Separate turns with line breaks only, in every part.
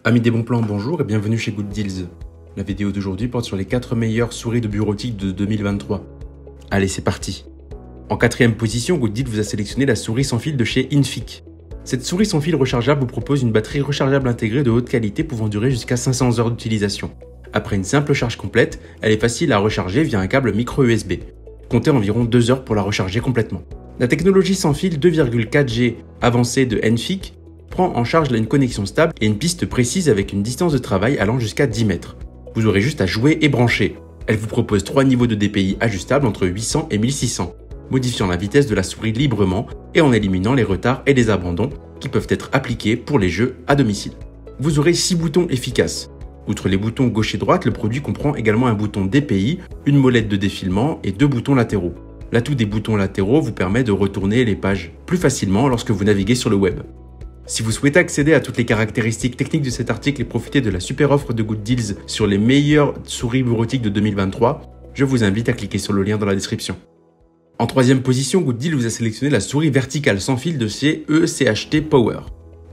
Amis des bons plans, bonjour et bienvenue chez Good Deals. La vidéo d'aujourd'hui porte sur les 4 meilleures souris de bureautique de 2023. Allez, c'est parti. En 4ème position, Good Deals vous a sélectionné la souris sans fil de chez Infiq. Cette souris sans fil rechargeable vous propose une batterie rechargeable intégrée de haute qualité pouvant durer jusqu'à 500 heures d'utilisation. Après une simple charge complète, elle est facile à recharger via un câble micro USB. Comptez environ 2 heures pour la recharger complètement. La technologie sans fil 2,4G avancée de Infiq prend en charge une connexion stable et une piste précise avec une distance de travail allant jusqu'à 10 mètres. Vous aurez juste à jouer et brancher. Elle vous propose 3 niveaux de DPI ajustables entre 800 et 1600, modifiant la vitesse de la souris librement et en éliminant les retards et les abandons qui peuvent être appliqués pour les jeux à domicile. Vous aurez 6 boutons efficaces. Outre les boutons gauche et droite, le produit comprend également un bouton DPI, une molette de défilement et 2 boutons latéraux. L'atout des boutons latéraux vous permet de retourner les pages plus facilement lorsque vous naviguez sur le web. Si vous souhaitez accéder à toutes les caractéristiques techniques de cet article et profiter de la super offre de Good Deals sur les meilleures souris bureautiques de 2023, je vous invite à cliquer sur le lien dans la description. En 3ème position, Good Deals vous a sélectionné la souris verticale sans fil de chez ECHT Power.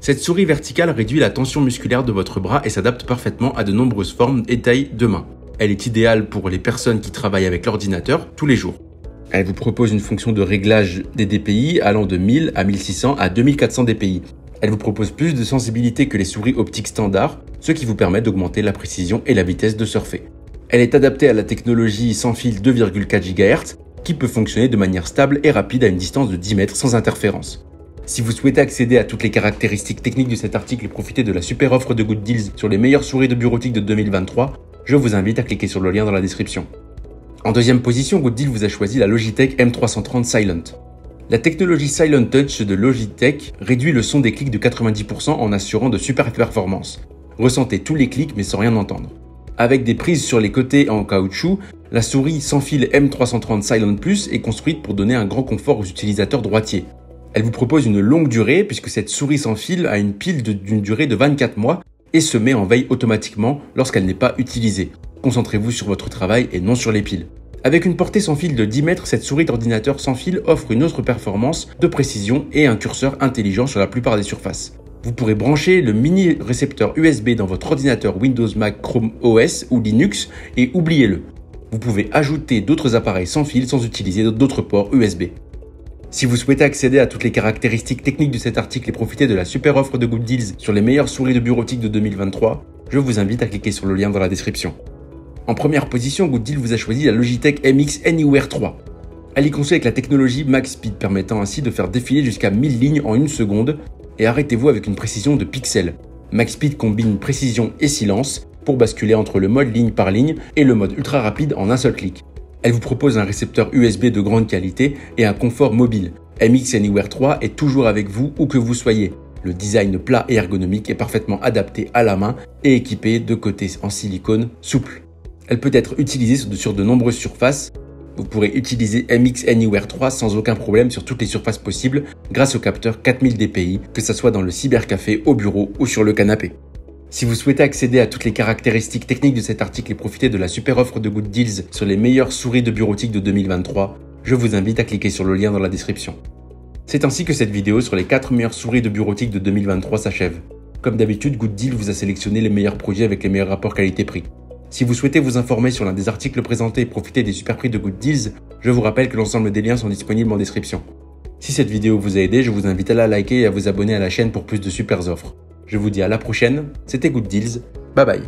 Cette souris verticale réduit la tension musculaire de votre bras et s'adapte parfaitement à de nombreuses formes et tailles de main. Elle est idéale pour les personnes qui travaillent avec l'ordinateur tous les jours. Elle vous propose une fonction de réglage des DPI allant de 1000 à 1600 à 2400 DPI. Elle vous propose plus de sensibilité que les souris optiques standards, ce qui vous permet d'augmenter la précision et la vitesse de surfer. Elle est adaptée à la technologie sans fil 2,4 GHz qui peut fonctionner de manière stable et rapide à une distance de 10 mètres sans interférence. Si vous souhaitez accéder à toutes les caractéristiques techniques de cet article et profiter de la super offre de Good Deals sur les meilleures souris de bureautique de 2023, je vous invite à cliquer sur le lien dans la description. En 2ème position, Good Deals vous a choisi la Logitech M330 Silent. La technologie Silent Touch de Logitech réduit le son des clics de 90% en assurant de super performances. Ressentez tous les clics mais sans rien entendre. Avec des prises sur les côtés en caoutchouc, la souris sans fil M330 Silent Plus est construite pour donner un grand confort aux utilisateurs droitiers. Elle vous propose une longue durée puisque cette souris sans fil a une pile d'une durée de 24 mois et se met en veille automatiquement lorsqu'elle n'est pas utilisée. Concentrez-vous sur votre travail et non sur les piles. Avec une portée sans fil de 10 mètres, cette souris d'ordinateur sans fil offre une autre performance de précision et un curseur intelligent sur la plupart des surfaces. Vous pourrez brancher le mini récepteur USB dans votre ordinateur Windows, Mac, Chrome OS ou Linux et oubliez-le. Vous pouvez ajouter d'autres appareils sans fil sans utiliser d'autres ports USB. Si vous souhaitez accéder à toutes les caractéristiques techniques de cet article et profiter de la super offre de Good Deals sur les meilleures souris de bureautique de 2023, je vous invite à cliquer sur le lien dans la description. En 1ère position, Good Deals vous a choisi la Logitech MX Anywhere 3. Elle est conçue avec la technologie Max Speed permettant ainsi de faire défiler jusqu'à 1000 lignes en 1 seconde et arrêtez-vous avec une précision de pixels. Max Speed combine précision et silence pour basculer entre le mode ligne par ligne et le mode ultra rapide en un seul clic. Elle vous propose un récepteur USB de grande qualité et un confort mobile. MX Anywhere 3 est toujours avec vous où que vous soyez. Le design plat et ergonomique est parfaitement adapté à la main et équipé de côtés en silicone souple. Elle peut être utilisée sur de nombreuses surfaces. Vous pourrez utiliser MX Anywhere 3 sans aucun problème sur toutes les surfaces possibles grâce au capteur 4000 DPI, que ce soit dans le cybercafé, au bureau ou sur le canapé. Si vous souhaitez accéder à toutes les caractéristiques techniques de cet article et profiter de la super offre de Good Deals sur les meilleures souris de bureautique de 2023, je vous invite à cliquer sur le lien dans la description. C'est ainsi que cette vidéo sur les 4 meilleures souris de bureautique de 2023 s'achève. Comme d'habitude, Good Deals vous a sélectionné les meilleurs produits avec les meilleurs rapports qualité-prix. Si vous souhaitez vous informer sur l'un des articles présentés et profiter des super prix de Good Deals, je vous rappelle que l'ensemble des liens sont disponibles en description. Si cette vidéo vous a aidé, je vous invite à la liker et à vous abonner à la chaîne pour plus de super offres. Je vous dis à la prochaine, c'était Good Deals, bye bye.